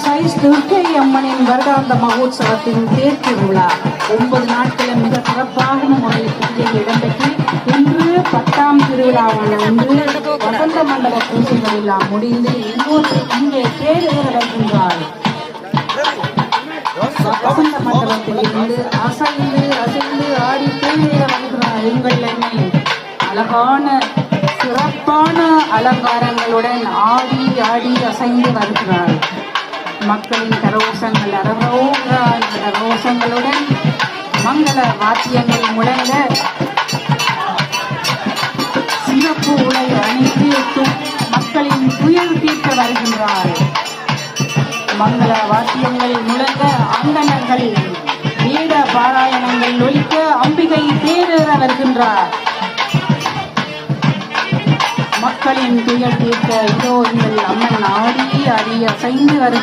Size Durgai அம்மனின் வருடாந்த மகோத்சவத்தின் தேர் திருவிழா 9 நாட்களும் மிக சிறப்பான முறையில் பூஜையில் இடம்பெற்று இன்று 10ஆம் திருவிழாவான இன்று வசந்த மண்டப பூஜைகள் எல்லாம் முடிந்து இங்கே தேர் வருகின்றார். வசந்த மண்டபத்தில் இருந்து அசைந்து அசைந்து ஆடி தேர் வருகிறார். எங்கள் எண்ணெய் அழகான சிறப்பான அலங்காரங்களுடன் ஆடி ஆடி அசைந்து வருகிறார். மக்களின் கரகோஷங்கள் கரகோஷங்களுடன் மங்கள வாத்தியங்கள் முழங்க சிறப்பு உடை அணிந்து மக்களின் துயர் தீர்க்க வருகின்றார். மங்கள வாத்தியங்கள் முழங்க அங்கணர்கள் வேத பாராயணங்கள் ஒலிக்க அம்பிகை தேரேற வருகின்றார். மக்களின் துயர் தீர்க்க இதோ இந்த அம்மன் ஆடி ஆடி அசைந்து வருகிறார்.